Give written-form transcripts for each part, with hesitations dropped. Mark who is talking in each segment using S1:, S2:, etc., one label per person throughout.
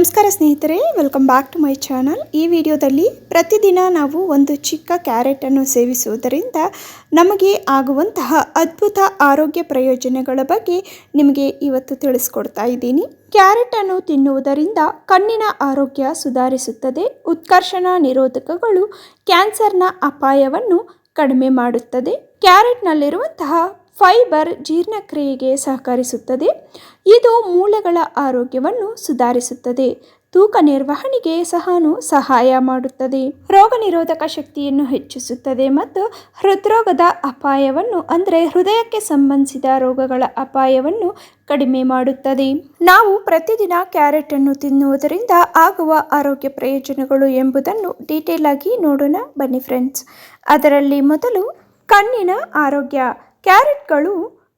S1: ನಮಸ್ಕಾರ ಸ್ನೇಹಿತರೆ, welcome back to my channel. ಈ ವಿಡಿಯೋದಲ್ಲಿ ಪ್ರತಿದಿನ ನಾವು ಒಂದು ಚಿಕ್ಕ ಕ್ಯಾರೆಟನ್ನು ಸೇವಿಸುವುದರಿಂದ ನಮಗೆ ಆಗುವಂತಹ ಅದ್ಭುತ ಆರೋಗ್ಯ ಪ್ರಯೋಜನಗಳ ಬಗ್ಗೆ ನಿಮಗೆ ಇವತ್ತು ತಿಳಿಸ್ಕೊಡ್ತಾ ಇದ್ದೀನಿ. ಕ್ಯಾರೆಟನ್ನು ತಿನ್ನುವುದರಿಂದ ಕಣ್ಣಿನ ಆರೋಗ್ಯ ಸುಧಾರಿಸುತ್ತದೆ. ಉತ್ಕರ್ಷಣ ನಿರೋಧಕಗಳು ಕ್ಯಾನ್ಸರ್ನ ಅಪಾಯವನ್ನು ಕಡಿಮೆ ಮಾಡುತ್ತದೆ. ಕ್ಯಾರೆಟ್ನಲ್ಲಿರುವಂತಹ ಫೈಬರ್ ಜೀರ್ಣಕ್ರಿಯೆಗೆ ಸಹಕರಿಸುತ್ತದೆ. ಇದು ಮೂಳೆಗಳ ಆರೋಗ್ಯವನ್ನು ಸುಧಾರಿಸುತ್ತದೆ. ತೂಕ ನಿರ್ವಹಣೆಗೆ ಸಹಾಯ ಮಾಡುತ್ತದೆ. ರೋಗ ನಿರೋಧಕ ಶಕ್ತಿಯನ್ನು ಹೆಚ್ಚಿಸುತ್ತದೆ ಮತ್ತು ಹೃದ್ರೋಗದ ಅಪಾಯವನ್ನು ಹೃದಯಕ್ಕೆ ಸಂಬಂಧಿಸಿದ ರೋಗಗಳ ಅಪಾಯವನ್ನು ಕಡಿಮೆ ಮಾಡುತ್ತದೆ. ನಾವು ಪ್ರತಿದಿನ ಕ್ಯಾರೆಟನ್ನು ತಿನ್ನುವುದರಿಂದ ಆಗುವ ಆರೋಗ್ಯ ಪ್ರಯೋಜನಗಳು ಎಂಬುದನ್ನು ಡೀಟೇಲ್ ಆಗಿ ನೋಡೋಣ ಬನ್ನಿ ಫ್ರೆಂಡ್ಸ್. ಅದರಲ್ಲಿ ಮೊದಲು ಕಣ್ಣಿನ ಆರೋಗ್ಯ. ಕ್ಯಾರೆಟ್ಗಳು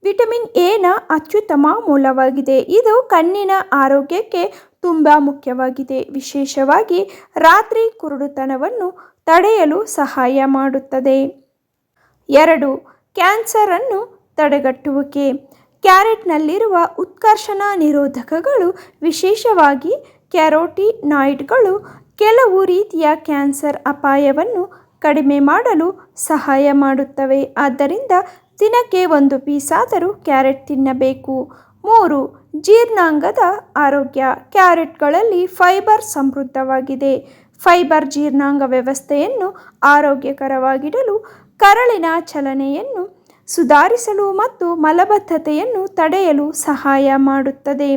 S1: ವಿಟಮಿನ್ ಎನ ಅತ್ಯುತ್ತಮ ಮೂಲವಾಗಿದೆ. ಇದು ಕಣ್ಣಿನ ಆರೋಗ್ಯಕ್ಕೆ ತುಂಬ ಮುಖ್ಯವಾಗಿದೆ. ವಿಶೇಷವಾಗಿ ರಾತ್ರಿ ಕುರುಡುತನವನ್ನು ತಡೆಯಲು ಸಹಾಯ ಮಾಡುತ್ತದೆ. 2. ಕ್ಯಾನ್ಸರನ್ನು ತಡೆಗಟ್ಟುವಿಕೆ. ಕ್ಯಾರೆಟ್ನಲ್ಲಿರುವ ಉತ್ಕರ್ಷಣ ನಿರೋಧಕಗಳು, ವಿಶೇಷವಾಗಿ ಕ್ಯಾರೋಟಿನಾಯ್ಡ್ಗಳು, ಕೆಲವು ರೀತಿಯ ಕ್ಯಾನ್ಸರ್ ಅಪಾಯವನ್ನು ಕಡಿಮೆ ಮಾಡಲು ಸಹಾಯ ಮಾಡುತ್ತವೆ. ಆದ್ದರಿಂದ ದಿನಕ್ಕೆ 1 ಪೀಸಾದರೂ ಕ್ಯಾರೆಟ್ ತಿನ್ನಬೇಕು. 3. ಜೀರ್ಣಾಂಗದ ಆರೋಗ್ಯ. ಕ್ಯಾರೆಟ್ಗಳಲ್ಲಿ ಫೈಬರ್ ಸಮೃದ್ಧವಾಗಿದೆ. ಫೈಬರ್ ಜೀರ್ಣಾಂಗ ವ್ಯವಸ್ಥೆಯನ್ನು ಆರೋಗ್ಯಕರವಾಗಿಡಲು, ಕರಳಿನ ಚಲನೆಯನ್ನು ಸುಧಾರಿಸಲು ಮತ್ತು ಮಲಬದ್ಧತೆಯನ್ನು ತಡೆಯಲು ಸಹಾಯ ಮಾಡುತ್ತದೆ.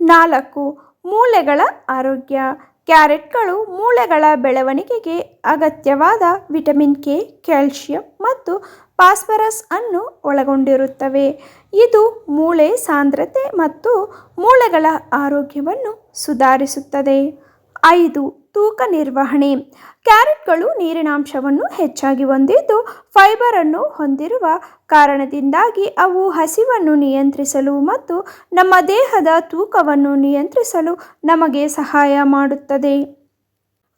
S1: 4. ಮೂಳೆಗಳ ಆರೋಗ್ಯ. ಕ್ಯಾರೆಟ್ಗಳು ಮೂಳೆಗಳ ಬೆಳವಣಿಗೆಗೆ ಅಗತ್ಯವಾದ ವಿಟಮಿನ್ ಕೆ, ಕ್ಯಾಲ್ಸಿಯಂ ಮತ್ತು ಫಾಸ್ಫರಸ್ ಅನ್ನು ಒಳಗೊಂಡಿರುತ್ತವೆ. ಇದು ಮೂಳೆ ಸಾಂದ್ರತೆ ಮತ್ತು ಮೂಳೆಗಳ ಆರೋಗ್ಯವನ್ನು ಸುಧಾರಿಸುತ್ತದೆ. 5. ತೂಕ ನಿರ್ವಹಣೆ. ಕ್ಯಾರೆಟ್ಗಳು ನೀರಿನಾಂಶವನ್ನು ಹೆಚ್ಚಾಗಿ ಹೊಂದಿದ್ದು, ಫೈಬರ್ ಅನ್ನು ಹೊಂದಿರುವ ಕಾರಣದಿಂದಾಗಿ ಅವು ಹಸಿವನ್ನು ನಿಯಂತ್ರಿಸಲು ಮತ್ತು ನಮ್ಮ ದೇಹದ ತೂಕವನ್ನು ನಿಯಂತ್ರಿಸಲು ನಮಗೆ ಸಹಾಯ ಮಾಡುತ್ತದೆ.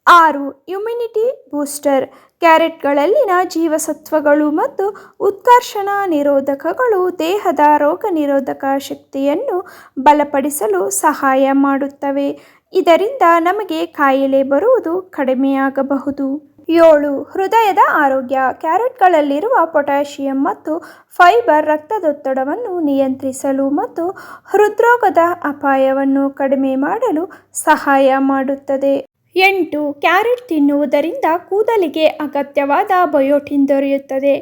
S1: 6. Immunity booster. ಕ್ಯಾರೆಟ್ಗಳಲ್ಲಿನ ಜೀವಸತ್ವಗಳು ಮತ್ತು ಉತ್ಕರ್ಷಣ ನಿರೋಧಕಗಳು ದೇಹದ ರೋಗನಿರೋಧಕ ಶಕ್ತಿಯನ್ನು ಬಲಪಡಿಸಲು ಸಹಾಯ ಮಾಡುತ್ತವೆ. ಇದರಿಂದ ನಮಗೆ ಕಾಯಿಲೆ ಬರುವುದು ಕಡಿಮೆಯಾಗಬಹುದು. 7. ಹೃದಯದ ಆರೋಗ್ಯ. ಕ್ಯಾರೆಟ್ಗಳಲ್ಲಿರುವ ಪೊಟ್ಯಾಷಿಯಂ ಮತ್ತು ಫೈಬರ್ ರಕ್ತದೊತ್ತಡವನ್ನು ನಿಯಂತ್ರಿಸಲು ಮತ್ತು ಹೃದ್ರೋಗದ ಅಪಾಯವನ್ನು ಕಡಿಮೆ ಮಾಡಲು ಸಹಾಯ ಮಾಡುತ್ತದೆ. 8. ಕ್ಯಾರೆಟ್ ತಿನ್ನುವುದರಿಂದ ಕೂದಲಿಗೆ ಅಗತ್ಯವಾದ ಬಯೋಟಿನ್ ದೊರೆಯುತ್ತದೆ.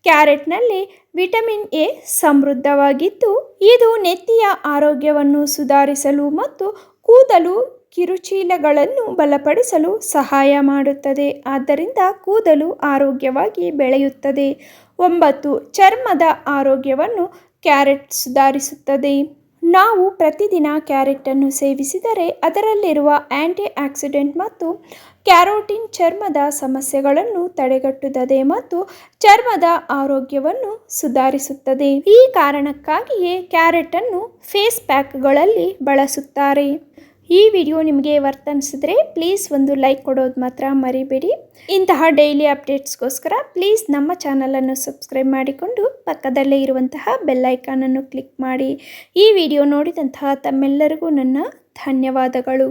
S1: ಕ್ಯಾರೆಟ್ನಲ್ಲಿ ವಿಟಮಿನ್ ಎ ಸಮೃದ್ಧವಾಗಿದ್ದು, ಇದು ನೆತ್ತಿಯ ಆರೋಗ್ಯವನ್ನು ಸುಧಾರಿಸಲು ಮತ್ತು ಕೂದಲು ಕಿರುಚೀಲಗಳನ್ನು ಬಲಪಡಿಸಲು ಸಹಾಯ ಮಾಡುತ್ತದೆ. ಆದ್ದರಿಂದ ಕೂದಲು ಆರೋಗ್ಯವಾಗಿ ಬೆಳೆಯುತ್ತದೆ. 9. ಚರ್ಮದ ಆರೋಗ್ಯವನ್ನು ಕ್ಯಾರೆಟ್ ಸುಧಾರಿಸುತ್ತದೆ. ನಾವು ಪ್ರತಿದಿನ ಕ್ಯಾರೆಟನ್ನು ಸೇವಿಸಿದರೆ ಅದರಲ್ಲಿರುವ ಆಂಟಿ ಆಕ್ಸಿಡೆಂಟ್ ಮತ್ತು ಕ್ಯಾರೋಟಿನ್ ಚರ್ಮದ ಸಮಸ್ಯೆಗಳನ್ನು ತಡೆಗಟ್ಟುತ್ತದೆ ಮತ್ತು ಚರ್ಮದ ಆರೋಗ್ಯವನ್ನು ಸುಧಾರಿಸುತ್ತದೆ. ಈ ಕಾರಣಕ್ಕಾಗಿಯೇ ಕ್ಯಾರೆಟನ್ನು ಫೇಸ್ ಪ್ಯಾಕ್ಗಳಲ್ಲಿ ಬಳಸುತ್ತಾರೆ. ಈ ವಿಡಿಯೋ ನಿಮಗೆ ವರ್ತ್ ಅನಿಸಿದರೆ ಪ್ಲೀಸ್ ಒಂದು ಲೈಕ್ ಕೊಡೋದು ಮಾತ್ರ ಮರಿಬೇಡಿ. ಇಂತಹ ಡೈಲಿ ಅಪ್ಡೇಟ್ಸ್ಗೋಸ್ಕರ ಪ್ಲೀಸ್ ನಮ್ಮ ಚಾನಲನ್ನು ಸಬ್ಸ್ಕ್ರೈಬ್ ಮಾಡಿಕೊಂಡು ಪಕ್ಕದಲ್ಲೇ ಇರುವಂತಹ ಬೆಲ್ ಐಕಾನನ್ನು ಕ್ಲಿಕ್ ಮಾಡಿ. ಈ ವಿಡಿಯೋ ನೋಡಿದಂತಹ ತಮ್ಮೆಲ್ಲರಿಗೂ ನನ್ನ ಧನ್ಯವಾದಗಳು.